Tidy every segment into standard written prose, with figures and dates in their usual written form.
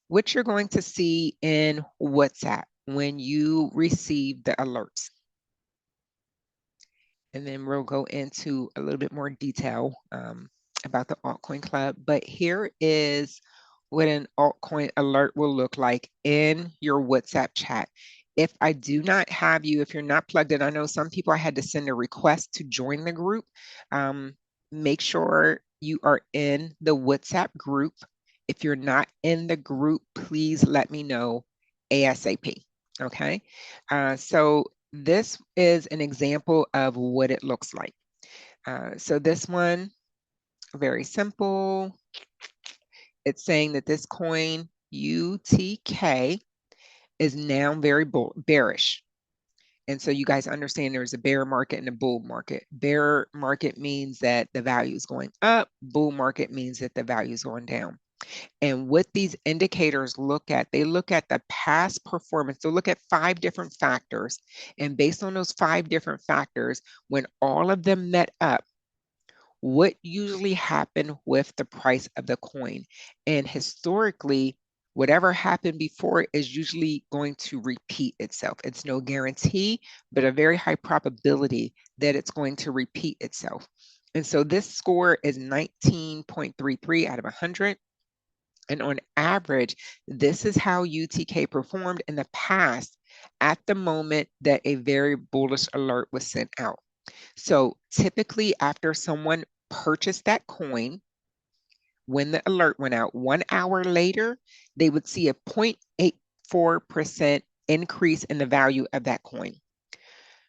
what you're going to see in WhatsApp when you receive the alerts. And then we'll go into a little bit more detail about the altcoin club. But here is what an altcoin alert will look like in your WhatsApp chat. If I do not have you, if you're not plugged in, I know some people I had to send a request to join the group. Make sure you are in the WhatsApp group. If you're not in the group, please let me know ASAP. Okay. So this is an example of what it looks like. So this one, very simple. It's saying that this coin, UTK, is now very bearish. And so you guys understand there's a bear market and a bull market. Bear market means that the value is going up. Bull market means that the value is going down. And what these indicators look at, they look at the past performance. They'll look at 5 different factors. And based on those 5 different factors, when all of them met up, what usually happened with the price of the coin? And historically, whatever happened before is usually going to repeat itself. It's no guarantee, but a very high probability that it's going to repeat itself. And so this score is 19.33 out of 100. And on average, this is how UTK performed in the past at the moment that a very bullish alert was sent out. So typically after someone purchased that coin, when the alert went out, 1 hour later, they would see a 0.84% increase in the value of that coin.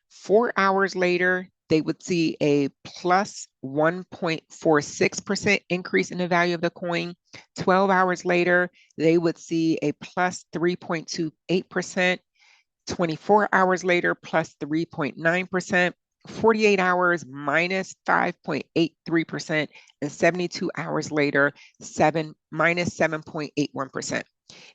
4 hours later, they would see a plus 1.46% increase in the value of the coin. 12 hours later, they would see a plus 3.28%. 24 hours later, plus 3.9%. 48 hours minus 5.83%, and 72 hours later, minus 7.81%.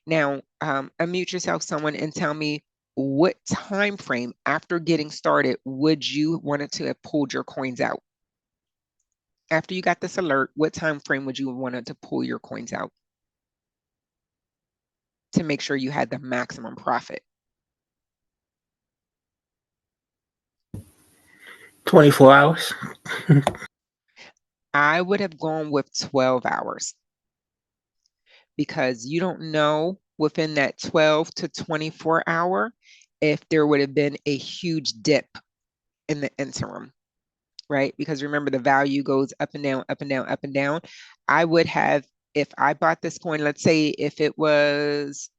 Now, unmute yourself, someone, and tell me what time frame after getting started would you wanted to have pulled your coins out? After you got this alert, what time frame would you have wanted to pull your coins out to make sure you had the maximum profit? 24 hours. I would have gone with 12 hours because you don't know within that 12 to 24 hour if there would have been a huge dip in the interim, right? Because remember, the value goes up and down, up and down, up and down. I would have, if I bought this coin, let's say if it was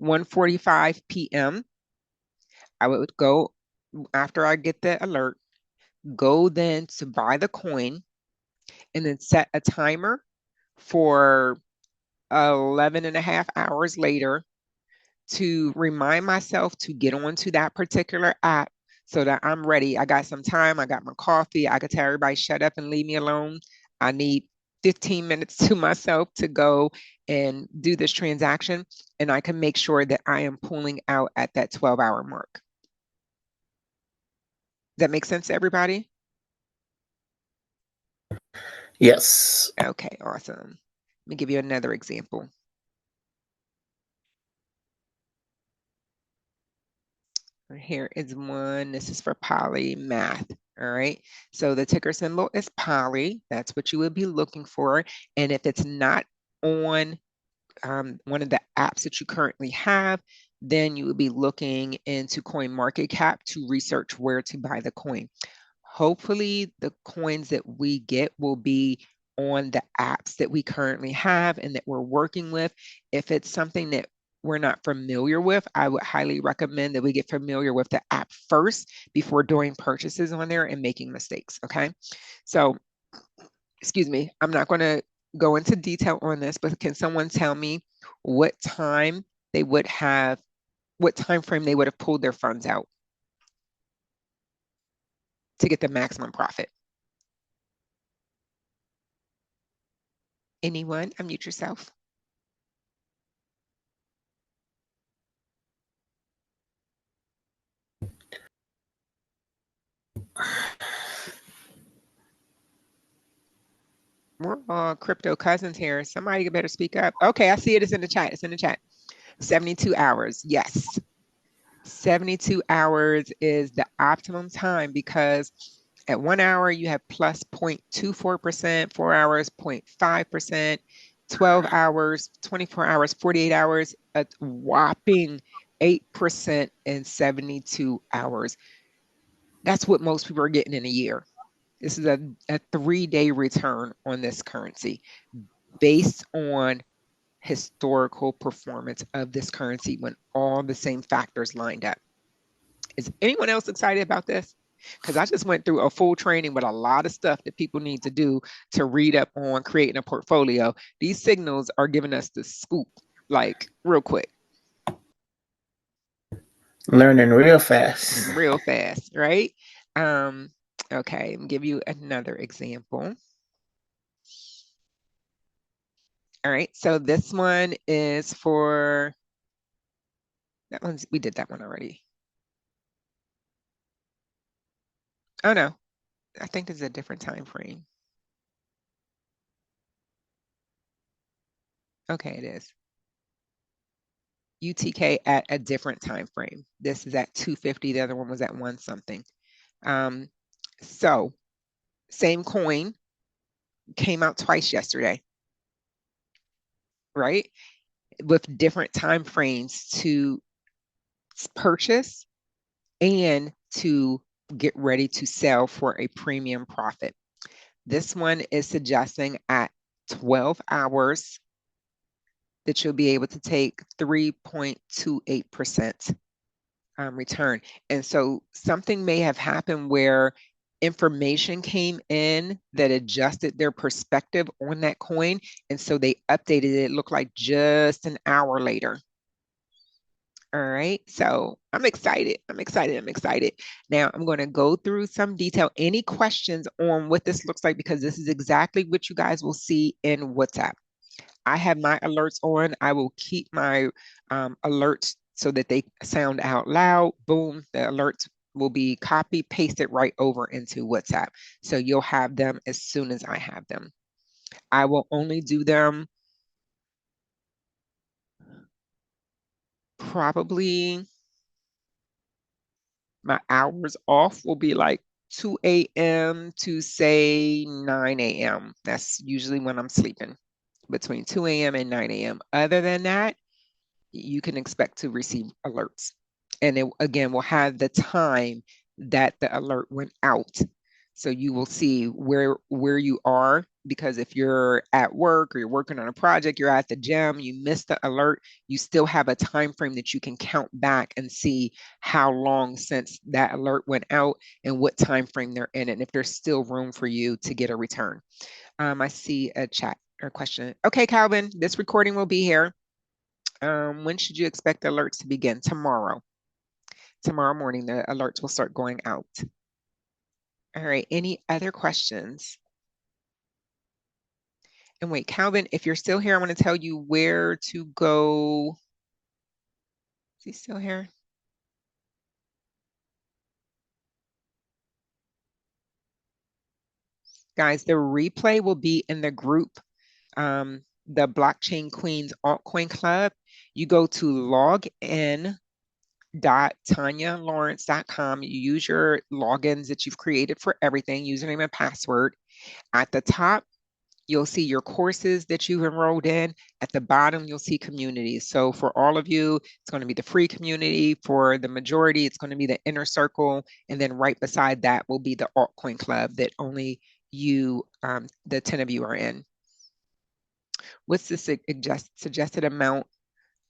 1:45 p.m., I would go after I get the alert, go then to buy the coin and then set a timer for 11 and a half hours later to remind myself to get onto that particular app so that I'm ready. I got some time. I got my coffee. I could tell everybody, shut up and leave me alone. I need 15 minutes to myself to go and do this transaction. And I can make sure that I am pulling out at that 12-hour mark. Does that make sense to everybody? Yes. Okay, awesome. Let me give you another example. Here is one. This is for polymath. All right. So the ticker symbol is poly. That's what you would be looking for. And if it's not on one of the apps that you currently have, then you would be looking into CoinMarketCap to research where to buy the coin. Hopefully, the coins that we get will be on the apps that we currently have and that we're working with. If it's something that we're not familiar with, I would highly recommend that we get familiar with the app first before doing purchases on there and making mistakes. Okay. So, excuse me, I'm not going to go into detail on this, but can someone tell me what time they would have, what time frame they would have pulled their funds out to get the maximum profit? Anyone? Unmute yourself. We're all crypto cousins here. Somebody better speak up. Okay, I see it. It's in the chat. It's in the chat. 72 hours. Yes. 72 hours is the optimum time because at 1 hour you have plus 0.24%, 4 hours, 0.5%, 12 hours, 24 hours, 48 hours, a whopping 8% in 72 hours. That's what most people are getting in a year. This is a 3-day return on this currency based on historical performance of this currency when all the same factors lined up. Is anyone else excited about this? Because I just went through a full training with a lot of stuff that people need to do to read up on creating a portfolio. These signals are giving us the scoop, like real quick, Learning real fast. real fast, right? Um, okay, I'll give you another example. All right, so this one is for that one's we did that one already. Oh no, I think this is a different time frame. Okay, it is. UTK at a different time frame. This is at 250. The other one was at one something. Um, so same coin came out twice yesterday, right? With different time frames to purchase and to get ready to sell for a premium profit. This one is suggesting at 12 hours that you'll be able to take 3.28% return. And so something may have happened where information came in that adjusted their perspective on that coin. And so they updated it, looked like just an hour later. All right. So I'm excited. I'm excited. I'm excited. Now I'm going to go through some detail. Any questions on what this looks like? Because this is exactly what you guys will see in WhatsApp. I have my alerts on. I will keep my alerts so that they sound out loud. Boom, the alerts will be copy pasted right over into WhatsApp. So you'll have them as soon as I have them. I will only do them probably my hours off will be like 2 a.m. to say 9 a.m. That's usually when I'm sleeping, between 2 a.m. and 9 a.m. Other than that, you can expect to receive alerts. And it again will have the time that the alert went out. So you will see where you are, because if you're at work or you're working on a project, you're at the gym, you missed the alert, you still have a time frame that you can count back and see how long since that alert went out and what time frame they're in, and if there's still room for you to get a return. I see a chat or question. Okay, Calvin, this recording will be here. When should you expect the alerts to begin? Tomorrow. Tomorrow morning, the alerts will start going out. All right, any other questions? And wait, Calvin, if you're still here, I want to tell you where to go. Is he still here? Guys, the replay will be in the group, the Blockchain Queens Altcoin Club. You go to login.tonyalawrence.com. You use your logins that you've created for everything, username and password. At the top, you'll see your courses that you've enrolled in. At the bottom, you'll see communities. So for all of you, it's going to be the free community. For the majority, it's going to be the inner circle. And then right beside that will be the altcoin club that only you, the 10 of you are in. What's the suggested amount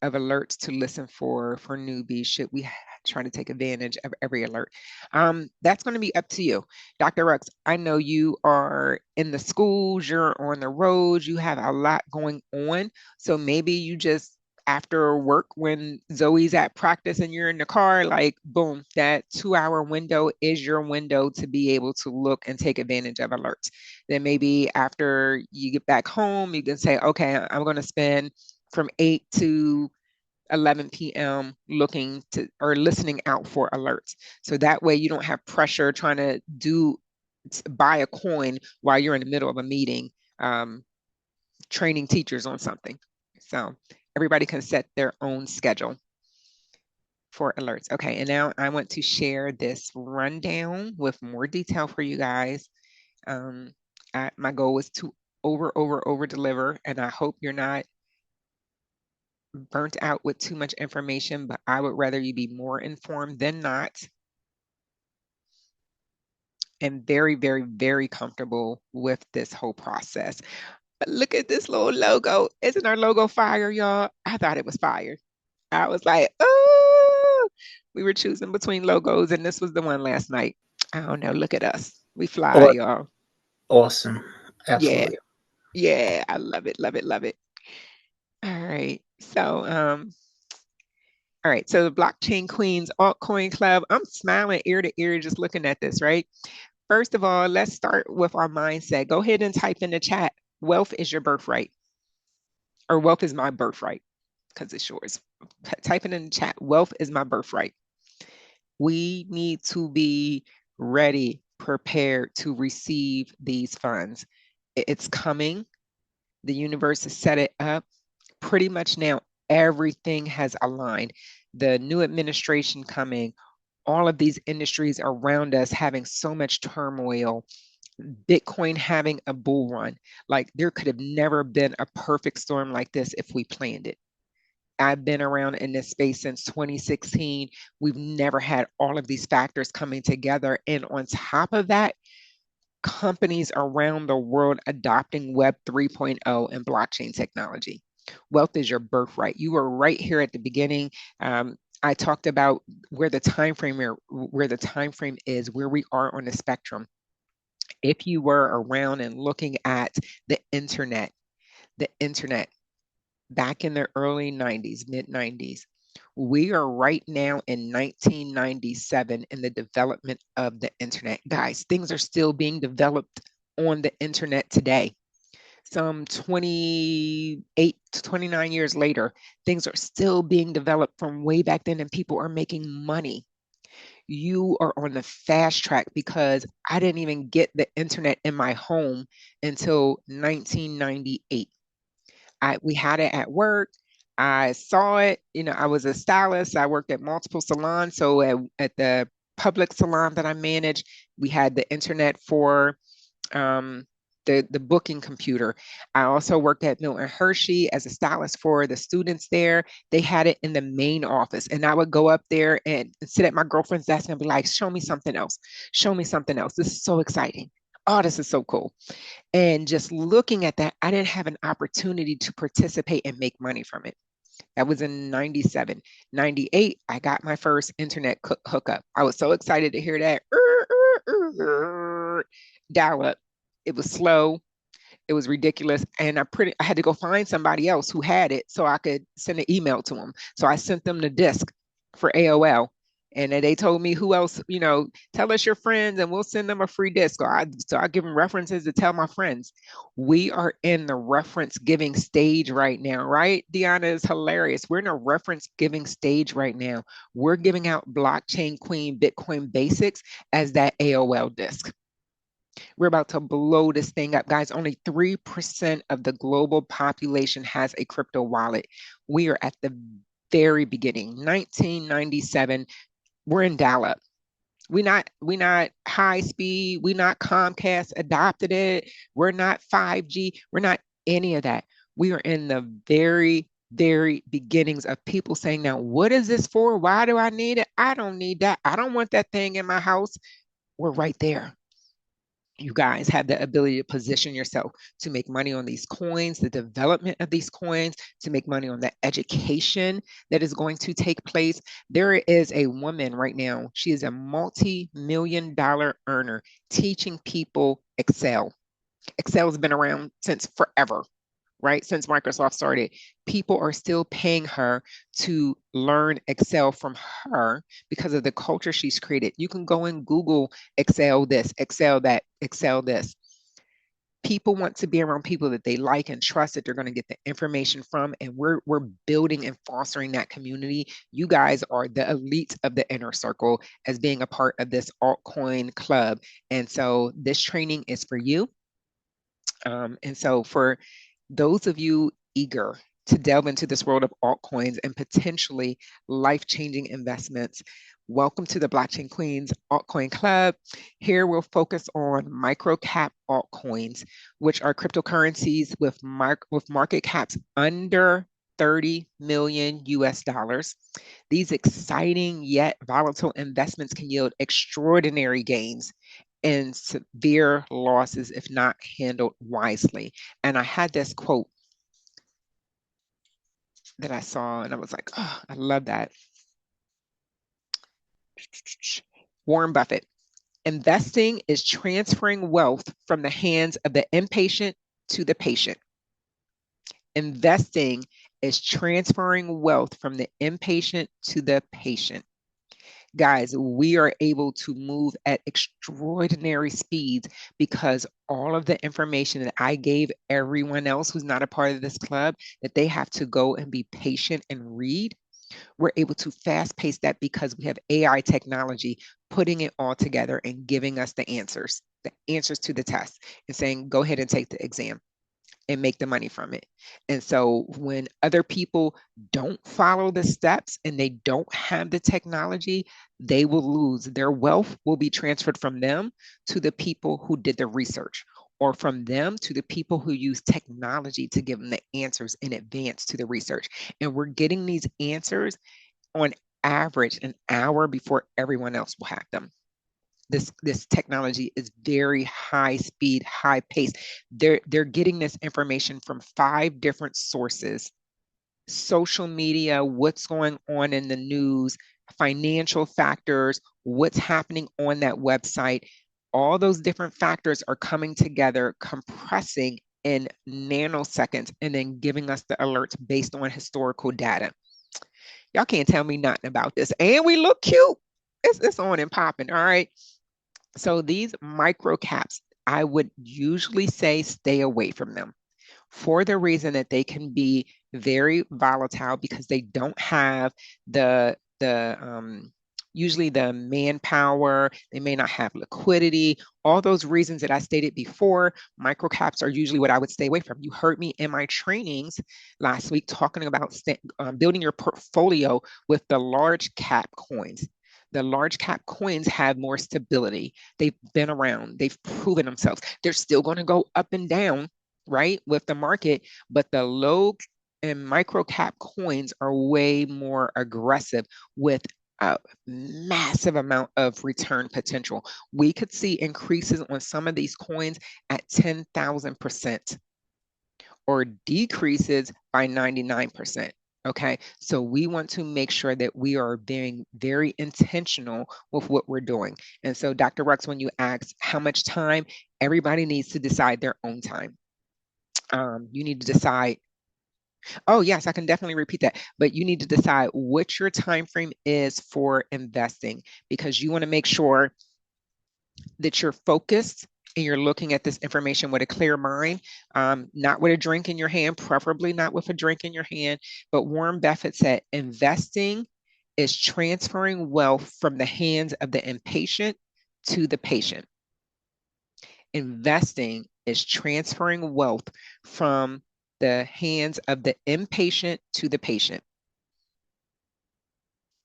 of alerts to listen for newbies? Should we try to take advantage of every alert? That's going to be up to you. Dr. Rux, I know you are in the schools, you're on the roads, you have a lot going on. So maybe you just, after work, when Zoe's at practice and you're in the car, like boom, that 2 hour window is your window to be able to look and take advantage of alerts. Then maybe after you get back home, you can say, okay, I'm going to spend from 8 to 11 p.m. looking to or listening out for alerts. So that way you don't have pressure trying to buy a coin while you're in the middle of a meeting. um, training teachers on something. So everybody can set their own schedule for alerts. Okay, and now I want to share this rundown with more detail for you guys. Um, my goal is to over deliver, and I hope you're not burnt out with too much information, but I would rather you be more informed than not, and very comfortable with this whole process. But look at this little logo. Isn't our logo fire, y'all? I thought it was fire. I was like, oh, we were choosing between logos, and this was the one last night. I don't know. Look at us. We fly, Aw- y'all. Awesome. Yeah. Absolutely. Yeah. I love it. Love it. Love it. All right. All right. So the Blockchain Queens Altcoin Club. I'm smiling ear to ear just looking at this, right? First of all, let's start with our mindset. Go ahead and type in the chat. Wealth is your birthright, or wealth is my birthright, because it's yours. Type it in the chat. Wealth is my birthright. We need to be ready, prepared to receive these funds. It's coming. The universe has set it up. Pretty much now, everything has aligned. The new administration coming, all of these industries around us having so much turmoil, Bitcoin having a bull run. Like there could have never been a perfect storm like this if we planned it. I've been around in this space since 2016. We've never had all of these factors coming together. And on top of that, companies around the world adopting Web 3.0 and blockchain technology. Wealth is your birthright. You were right here at the beginning. I talked about where the time frame is, where we are on the spectrum. If you were around and looking at the internet back in the early 90s, mid 90s. We are right now in 1997 in the development of the internet. Guys, things are still being developed on the internet today. Some 28 to 29 years later, things are still being developed from way back then, and people are making money. You are on the fast track because I didn't even get the internet in my home until 1998. We had it at work. I saw it. You know, I was a stylist. I worked at multiple salons. So at the public salon that I managed, we had the internet for um, the booking computer. I also worked at Milton Hershey as a stylist for the students there. They had it in the main office, and I would go up there and sit at my girlfriend's desk and be like, "Show me something else. Show me something else. This is so exciting. Oh, this is so cool." And just looking at that, I didn't have an opportunity to participate and make money from it. That was in 97. 98, I got my first internet hookup. I was so excited to hear that dial up. It was slow. It was ridiculous. And I had to go find somebody else who had it so I could send an email to them. So I sent them the disc for AOL. And then they told me who else, tell us your friends and we'll send them a free disc. So I give them references to tell my friends. We are in the reference giving stage right now, right? Deanna is hilarious. We're in a reference giving stage right now. We're giving out blockchain queen Bitcoin basics as that AOL disc. We're about to blow this thing up. Guys, only 3% of the global population has a crypto wallet. We are at the very beginning. 1997, we're in dial-up. We not high speed. We not Comcast adopted it. We're not 5G. We're not any of that. We are in the very beginnings of people saying, now, what is this for? Why do I need it? I don't need that. I don't want that thing in my house. We're right there. You guys have the ability to position yourself to make money on these coins, the development of these coins, to make money on the education that is going to take place. There is a woman right now, she is a multi-million-dollar earner teaching people Excel. Excel has been around since forever, right? Since Microsoft started, people are still paying her to learn Excel from her because of the culture she's created. You can go and Google Excel this, Excel that, Excel this. People want to be around people that they like and trust that they're going to get the information from, and we're building and fostering that community. You guys are the elite of the inner circle as being a part of this altcoin club, and so this training is for you. And so for those of you eager to delve into this world of altcoins and potentially life-changing investments, welcome to the Blockchain Queens Altcoin Club. Here we'll focus on microcap altcoins, which are cryptocurrencies with market caps under 30 million US dollars. These exciting yet volatile investments can yield extraordinary gains and severe losses if not handled wisely. And I had this quote that I saw, and I was like, oh, I love that. Warren Buffett. Investing is transferring wealth from the hands of the impatient to the patient. Investing is transferring wealth from the impatient to the patient. Guys, we are able to move at extraordinary speeds because all of the information that I gave everyone else who's not a part of this club, that they have to go and be patient and read, we're able to fast pace that because we have AI technology putting it all together and giving us the answers to the test and saying, go ahead and take the exam and make the money from it. And so when other people don't follow the steps and they don't have the technology, they will lose. Their wealth will be transferred from them to the people who did the research, or from them to the people who use technology to give them the answers in advance to the research. And we're getting these answers on average an hour before everyone else will have them. This technology is very high speed, high pace. They're getting this information from 5 different sources: social media, what's going on in the news, financial factors, what's happening on that website. All those different factors are coming together, compressing in nanoseconds, and then giving us the alerts based on historical data. Y'all can't tell me nothing about this. And we look cute. It's on and popping. All right. So these micro caps, I would usually say stay away from them for the reason that they can be very volatile because they don't have the usually the manpower, they may not have liquidity, all those reasons that I stated before. Microcaps are usually what I would stay away from. You heard me in my trainings last week talking about building your portfolio with the large cap coins. The large cap coins have more stability. They've been around, they've proven themselves. They're still going to go up and down, right, with the market, but the low and micro cap coins are way more aggressive with a massive amount of return potential. We could see increases on some of these coins at 10,000% or decreases by 99%. Okay, so we want to make sure that we are being very intentional with what we're doing. And so, Dr. Rux, when you ask how much time, everybody needs to decide their own time. You need to decide. Oh, yes, I can definitely repeat that. But you need to decide what your time frame is for investing because you want to make sure that you're focused and you're looking at this information with a clear mind, not with a drink in your hand, preferably not with a drink in your hand. But Warren Buffett said, investing is transferring wealth from the hands of the impatient to the patient. Investing is transferring wealth from the hands of the impatient to the patient.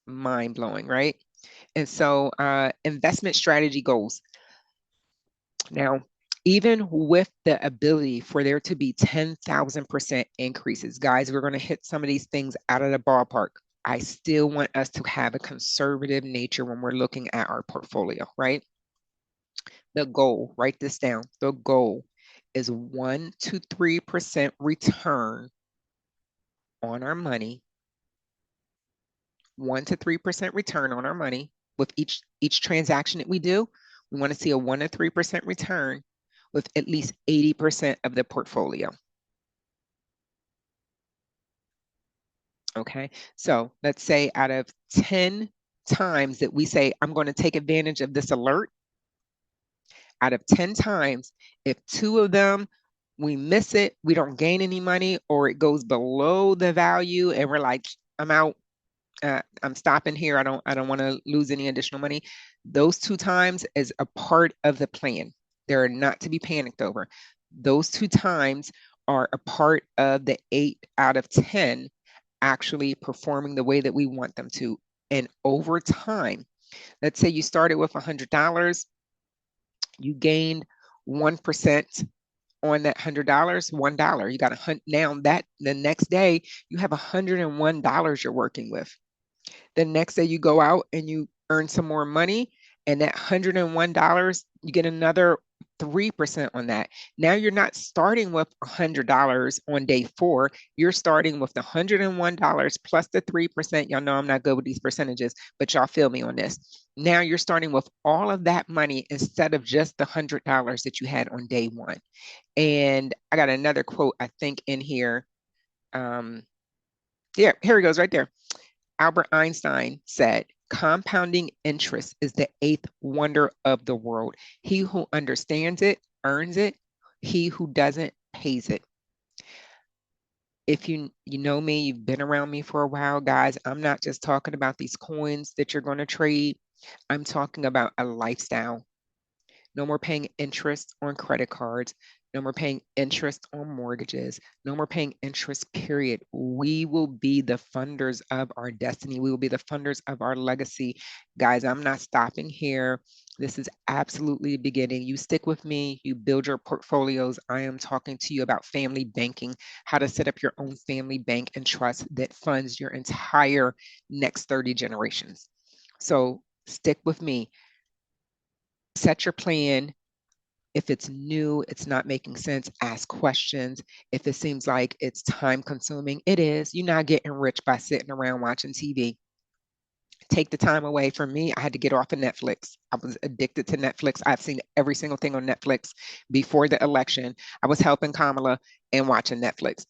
Mind blowing, right? And so, investment strategy goals. Now, even with the ability for there to be 10,000% increases, guys, we're going to hit some of these things out of the ballpark. I still want us to have a conservative nature when we're looking at our portfolio, right? The goal, write this down. The goal is 1 to 3% return on our money, 1 to 3% return on our money with each transaction that we do. We want to see a 1 to 3% return with at least 80% of the portfolio. Okay, so let's say out of 10 times that we say, I'm going to take advantage of this alert, out of 10 times, if 2 of them we miss it, we don't gain any money, or it goes below the value and we're like, I'm out, I'm stopping here. I don't want to lose any additional money. Those 2 times is a part of the plan. They're not to be panicked over. Those two times are a part of the 8 out of 10 actually performing the way that we want them to. And over time, let's say you started with $100, you gained 1% on that $100, $1. You got now that the next day you have $101 you're working with. The next day you go out and you earn some more money, and that $101, you get another 3% on that. Now you're not starting with $100 on day 4. You're starting with the $101 plus the 3%. Y'all know I'm not good with these percentages, but y'all feel me on this. Now you're starting with all of that money instead of just the $100 that you had on day 1. And I got another quote, I think, in here. Um, yeah, here it goes right there. Albert Einstein said, compounding interest is the eighth wonder of the world. He who understands it earns it. He who doesn't pays it. If you know me, you've been around me for a while, guys. I'm not just talking about these coins that you're going to trade. I'm talking about a lifestyle. No more paying interest on credit cards. No more paying interest on mortgages. No more paying interest, period. We will be the funders of our destiny. We will be the funders of our legacy. Guys, I'm not stopping here. This is absolutely the beginning. You stick with me, you build your portfolios. I am talking to you about family banking, how to set up your own family bank and trust that funds your entire next 30 generations. So stick with me. Set your plan. If it's new, it's not making sense, ask questions. If it seems like it's time consuming, it is. You're not getting rich by sitting around watching TV. Take the time away. For me, I had to get off of Netflix. I was addicted to Netflix. I've seen every single thing on Netflix before the election. I was helping Kamala and watching Netflix.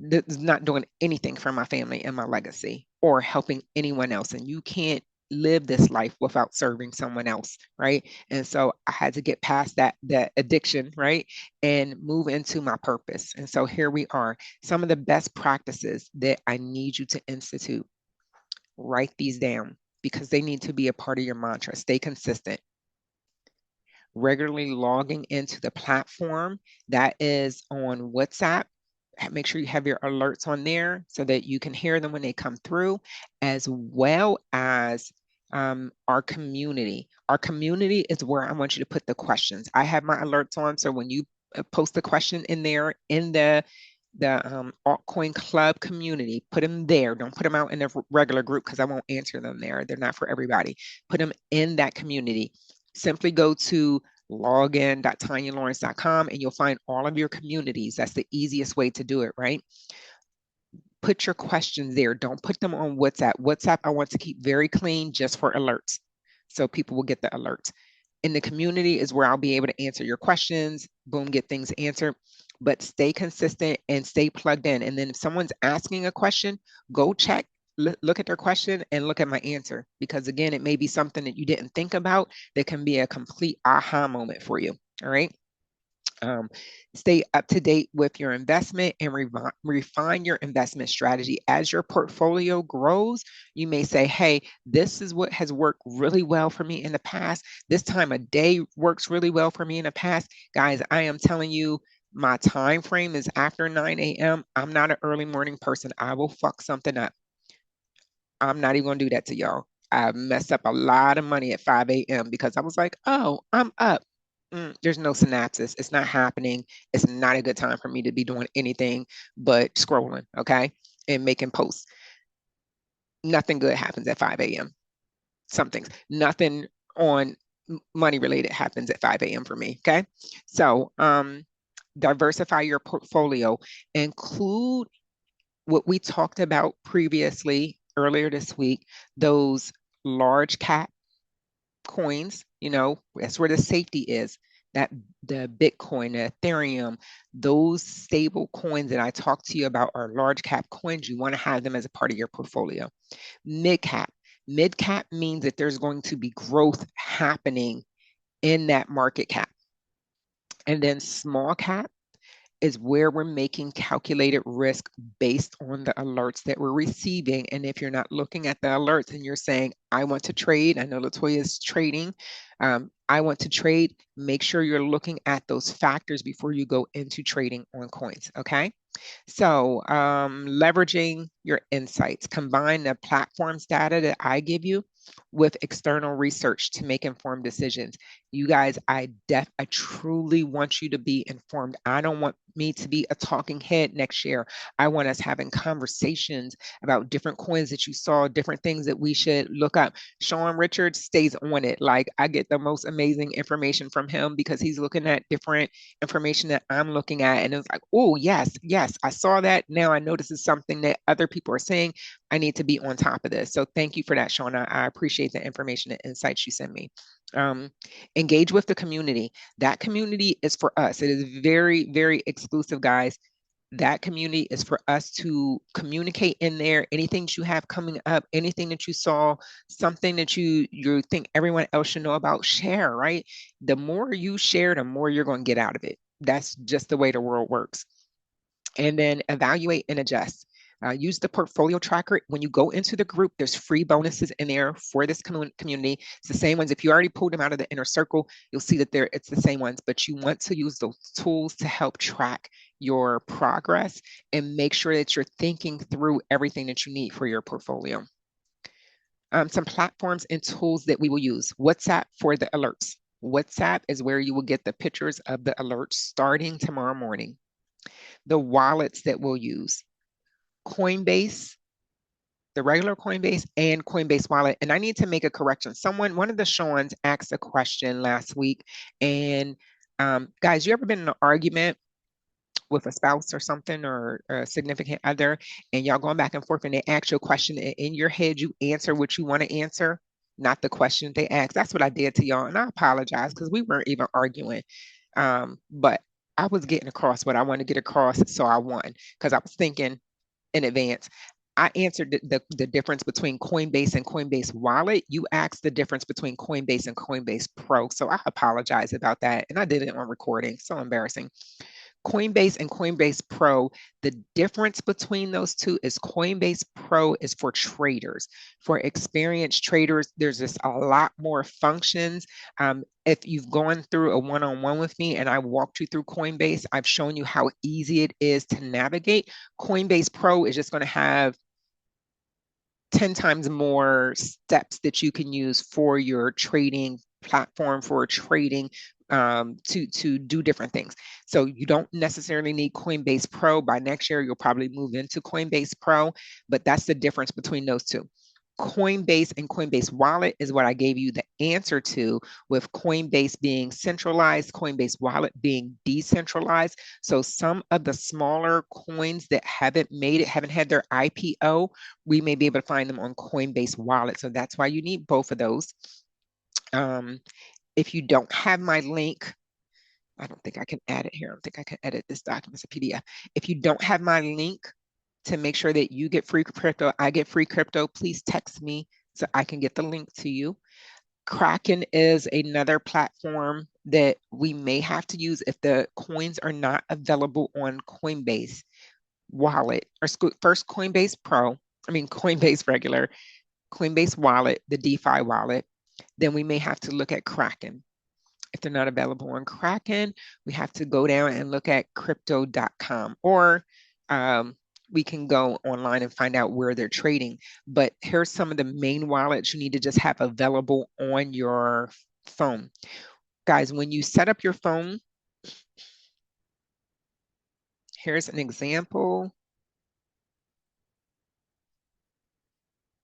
This is not doing anything for my family and my legacy or helping anyone else. And you can't live this life without serving someone else, right? And so I had to get past that addiction, right? And move into my purpose. And so here we are. Some of the best practices that I need you to institute. Write these down because they need to be a part of your mantra. Stay consistent. Regularly logging into the platform that is on WhatsApp. Make sure you have your alerts on there so that you can hear them when they come through, as well as our community. Our community is where I want you to put the questions. I have my alerts on, so when you post the question in there in the altcoin club community, put them there. Don't put them out in a regular group because I won't answer them there. They're not for everybody. Put them in that community. Simply go to login.tonyalawrence.com and you'll find all of your communities. That's the easiest way to do it, right? Put your questions there. Don't put them on WhatsApp. WhatsApp, I want to keep very clean just for alerts. So people will get the alerts. In the community is where I'll be able to answer your questions, boom, get things answered. But stay consistent and stay plugged in. And then if someone's asking a question, go check, look at their question and look at my answer. Because again, it may be something that you didn't think about that can be a complete aha moment for you. All right. Um, Stay up to date with your investment and refine your investment strategy. As your portfolio grows, you may say, hey, this is what has worked really well for me in the past. This time of day works really well for me in the past. Guys, I am telling you, my time frame is after 9 a.m. I'm not an early morning person. I will fuck something up. I'm not even going to do that to y'all. I messed up a lot of money at 5 a.m. because I was like, oh, I'm up. There's no synapses. It's not happening. It's not a good time for me to be doing anything but scrolling, okay? And making posts. Nothing good happens at 5 a.m. Some things. Nothing on money related happens at 5 a.m. for me, okay? So diversify your portfolio. Include what we talked about previously earlier this week, those large cap coins, that's where the safety is. That the Bitcoin, the Ethereum, those stable coins that I talked to you about are large cap coins. You want to have them as a part of your portfolio. Mid cap. Mid cap means that there's going to be growth happening in that market cap. And then small cap is where we're making calculated risk based on the alerts that we're receiving. And if you're not looking at the alerts and you're saying, I want to trade, I know Latoya is trading, I want to trade, make sure you're looking at those factors before you go into trading on coins, okay? So, leveraging your insights, combine the platform's data that I give you with external research to make informed decisions. You guys, I truly want you to be informed. I don't want me to be a talking head next year. I want us having conversations about different coins that you saw, different things that we should look up. Sean Richards stays on it. Like, I get the most amazing information from him because he's looking at different information that I'm looking at. And it's like, oh, yes, yes, I saw that. Now I know this is something that other people are saying. I need to be on top of this. So thank you for that, Shauna. I appreciate the information and insights you send me. Um, Engage with the community. That community is for us. It is very, very exclusive, guys. That community is for us to communicate in there. Anything that you have coming up, anything that you saw, something that you think everyone else should know about, share, right? The more you share, the more you're going to get out of it. That's just the way the world works. And then evaluate and adjust. Use the portfolio tracker. When you go into the group, there's free bonuses in there for this community. It's the same ones. If you already pulled them out of the inner circle, you'll see that it's the same ones, but you want to use those tools to help track your progress and make sure that you're thinking through everything that you need for your portfolio. Some platforms and tools that we will use. WhatsApp for the alerts. WhatsApp is where you will get the pictures of the alerts starting tomorrow morning. The wallets that we'll use. Coinbase, the regular Coinbase, and Coinbase wallet. And I need to make a correction. One of the Sean's asked a question last week. And guys, you ever been in an argument with a spouse or something or a significant other, and y'all going back and forth and they ask you a question and in your head, you answer what you want to answer, not the question they ask. That's what I did to y'all. And I apologize because we weren't even arguing. But I was getting across what I wanted to get across. So I won because I was thinking in advance. I answered the difference between Coinbase and Coinbase Wallet. You asked the difference between Coinbase and Coinbase Pro. So I apologize about that. And I did it on recording. So embarrassing. Coinbase and Coinbase Pro, the difference between those two is Coinbase Pro is for traders. For experienced traders, there's just a lot more functions. If you've gone through a one-on-one with me and I walked you through Coinbase, I've shown you how easy it is to navigate. Coinbase Pro is just going to have 10 times more steps that you can use for your trading platform, for trading to do different things. So you don't necessarily need Coinbase Pro. By next year, you'll probably move into Coinbase Pro, but that's the difference between those two. Coinbase and Coinbase Wallet is what I gave you the answer to, with Coinbase being centralized, Coinbase Wallet being decentralized. So some of the smaller coins that haven't made it, haven't had their IPO, we may be able to find them on Coinbase Wallet. So that's why you need both of those. If you don't have my link, I don't think I can add it here. I don't think I can edit this document as a PDF. If you don't have my link to make sure that you get free crypto, I get free crypto, please text me so I can get the link to you. Kraken is another platform that we may have to use if the coins are not available on Coinbase Wallet or first Coinbase regular, Coinbase Wallet, the DeFi wallet. Then we may have to look at Kraken. If they're not available on Kraken, we have to go down and look at crypto.com, or we can go online and find out where they're trading. But here's some of the main wallets you need to just have available on your phone. Guys, when you set up your phone, here's an example.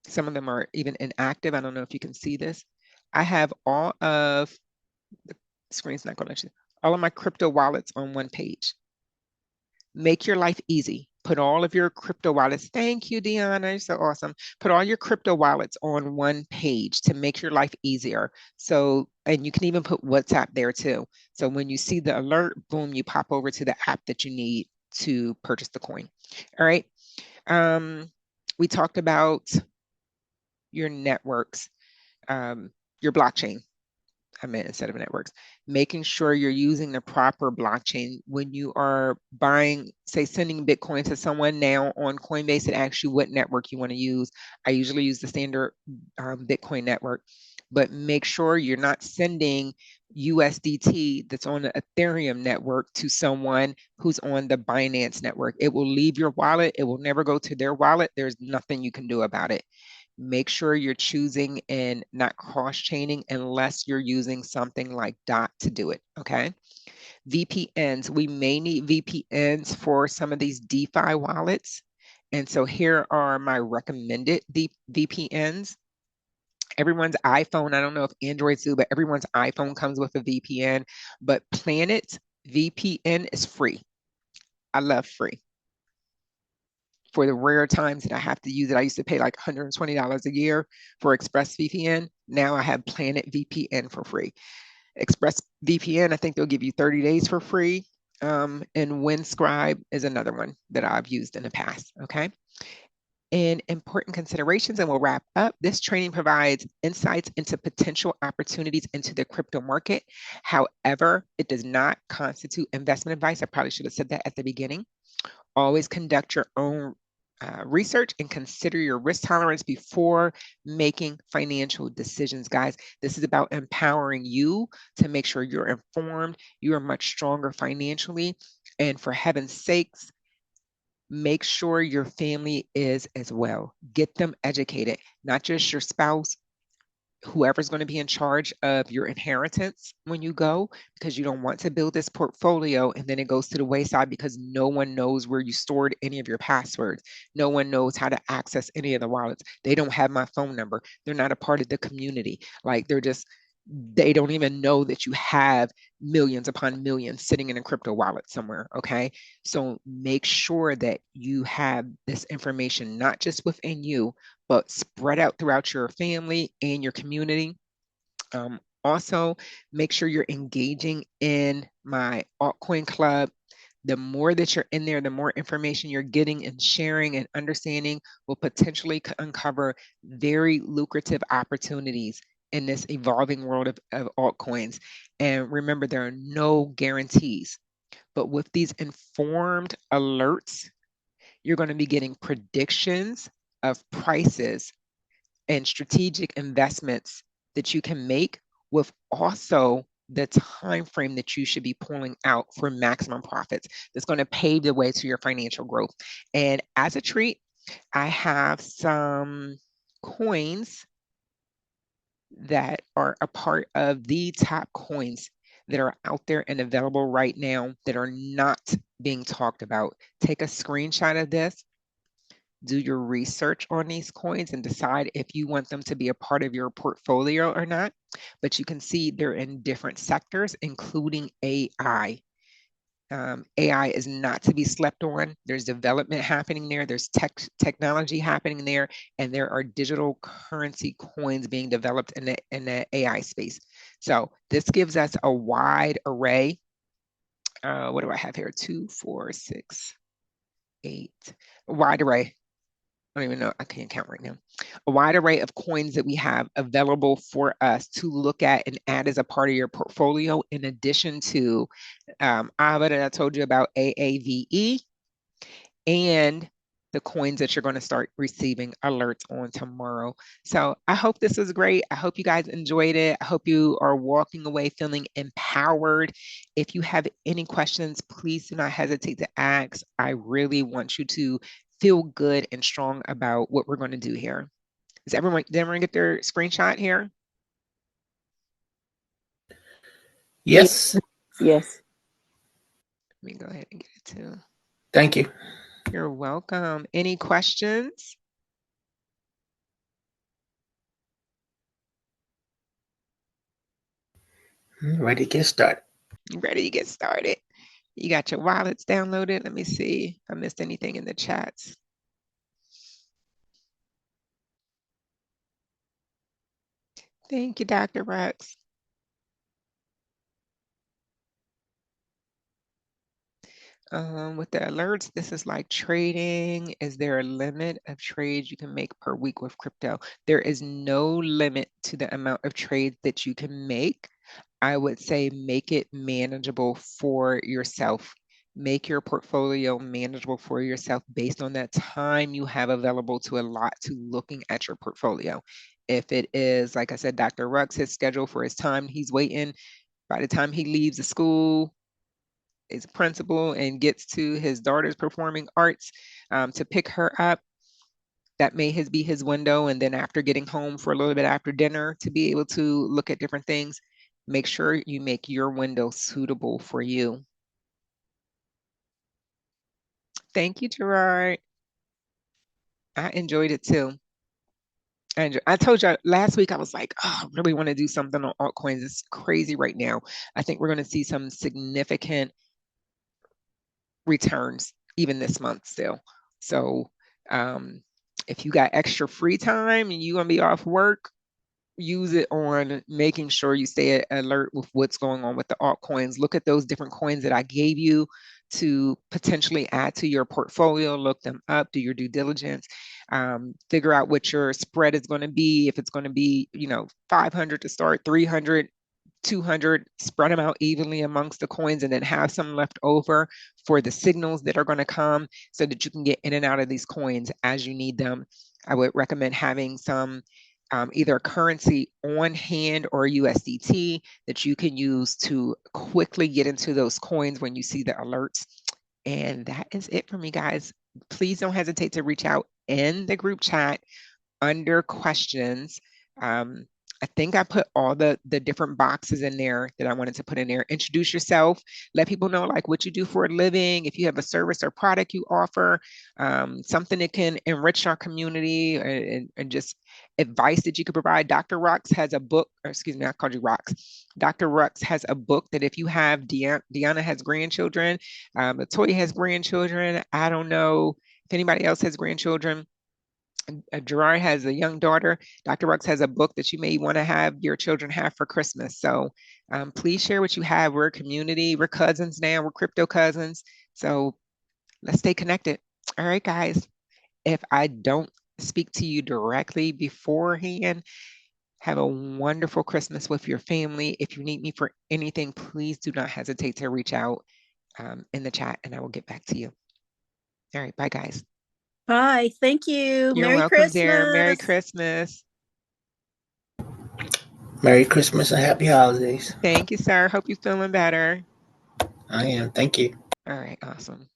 Some of them are even inactive. I don't know if you can see this. I have all of the screen's not going to all of my crypto wallets on one page. Make your life easy. Put all of your crypto wallets. Thank you, Deanna. You're so awesome. Put all your crypto wallets on one page to make your life easier. So, and you can even put WhatsApp there too. So when you see the alert, boom, you pop over to the app that you need to purchase the coin. All right. We talked about your networks, your blockchain. I meant instead of networks, making sure you're using the proper blockchain when you are buying, say, sending Bitcoin to someone now on Coinbase. It asks you what network you want to use. I usually use the standard Bitcoin network, but make sure you're not sending USDT that's on the Ethereum network to someone who's on the Binance network. It will leave your wallet. It will never go to their wallet. There's nothing you can do about it. Make sure you're choosing and not cross-chaining unless you're using something like DOT to do it, okay? VPNs, we may need VPNs for some of these DeFi wallets. And so here are my recommended VPNs. Everyone's iPhone, I don't know if Androids do, but everyone's iPhone comes with a VPN. But Planet VPN is free. I love free. For the rare times that I have to use it, I used to pay like $120 a year for ExpressVPN. Now I have Planet VPN for free. ExpressVPN, I think they'll give you 30 days for free. And Windscribe is another one that I've used in the past. Okay. And important considerations, and we'll wrap up. This training provides insights into potential opportunities into the crypto market. However, it does not constitute investment advice. I probably should have said that at the beginning. Always conduct your own research and consider your risk tolerance before making financial decisions, guys. This is about empowering you to make sure you're informed, you are much stronger financially, and for heaven's sakes, make sure your family is as well. Get them educated, not just your spouse, whoever's going to be in charge of your inheritance when you go, because you don't want to build this portfolio and then it goes to the wayside because no one knows where you stored any of your passwords. No one knows how to access any of the wallets. They don't have my phone number. They're not a part of the community. Like they don't even know that you have millions upon millions sitting in a crypto wallet somewhere. Okay. So make sure that you have this information, not just within you, but spread out throughout your family and your community. Also, make sure you're engaging in my altcoin club. The more that you're in there, the more information you're getting and sharing and understanding will potentially uncover very lucrative opportunities in this evolving world of altcoins. And remember, there are no guarantees, but with these informed alerts, you're going to be getting predictions of prices and strategic investments that you can make with also the time frame that you should be pulling out for maximum profits. That's going to pave the way to your financial growth. And as a treat, I have some coins that are a part of the top coins that are out there and available right now that are not being talked about. Take a screenshot of this, do your research on these coins and decide if you want them to be a part of your portfolio or not. But you can see they're in different sectors, including AI. AI is not to be slept on. There's development happening there. There's technology happening there, and there are digital currency coins being developed in the AI space. So this gives us a wide array. What do I have here? 2, 4, 6, 8. A wide array. I don't even know, I can't count right now. A wide array of coins that we have available for us to look at and add as a part of your portfolio, in addition to AVA that I told you about, AAVE, and the coins that you're going to start receiving alerts on tomorrow. So I hope this was great. I hope you guys enjoyed it. I hope you are walking away feeling empowered. If you have any questions, please do not hesitate to ask. I really want you to feel good and strong about what we're going to do here. Did everyone get their screenshot here? Yes. Yes. Let me go ahead and get it too. Thank you. You're welcome. Any questions? Ready to get started. You ready to get started? You got your wallets downloaded? Let me see if I missed anything in the chats. Thank you, Dr. Rex. With the alerts, this is like trading. Is there a limit of trades you can make per week with crypto? There is no limit to the amount of trades that you can make. I would say make it manageable for yourself. Make your portfolio manageable for yourself based on that time you have available to allot to looking at your portfolio. If it is, like I said, Dr. Rux, his schedule for his time, he's waiting by the time he leaves the school, is a principal, and gets to his daughter's performing arts to pick her up. That may be his window. And then after getting home for a little bit after dinner to be able to look at different things, make sure you make your window suitable for you. Thank you, Gerard. I enjoyed it too. I told you last week, I was like, oh, I really want to do something on altcoins. It's crazy right now. I think we're going to see some significant returns even this month still. So um, if you got extra free time and you're going to be off work, use it on making sure you stay alert with what's going on with the altcoins. Look at those different coins that I gave you to potentially add to your portfolio. Look them up, do your due diligence, figure out what your spread is going to be. If it's going to be, 500 to start, 300, 200, spread them out evenly amongst the coins, and then have some left over for the signals that are going to come so that you can get in and out of these coins as you need them. I would recommend having some either currency on hand or USDT that you can use to quickly get into those coins when you see the alerts. And that is it for me, guys. Please don't hesitate to reach out in the group chat under questions. Um, I think I put all the different boxes in there that I wanted to put in there. Introduce yourself, let people know like what you do for a living, if you have a service or product you offer, something that can enrich our community, and just advice that you could provide. Dr. Rux has a book, or excuse me, I called you Rux. Dr. Rux has a book that if you have, Deanna has grandchildren, Toya has grandchildren. I don't know if anybody else has grandchildren. Gerard has a young daughter. Dr. Rux has a book that you may want to have your children have for Christmas. So please share what you have. We're a community. We're cousins now. We're crypto cousins. So let's stay connected. All right, guys. If I don't speak to you directly beforehand, have a wonderful Christmas with your family. If you need me for anything, please do not hesitate to reach out in the chat and I will get back to you. All right. Bye, guys. Bye. Thank you. You're Merry welcome, dear. Merry Christmas. Christmas. Merry Christmas and happy holidays. Thank you, sir. Hope you're feeling better. I am. Thank you. All right, awesome.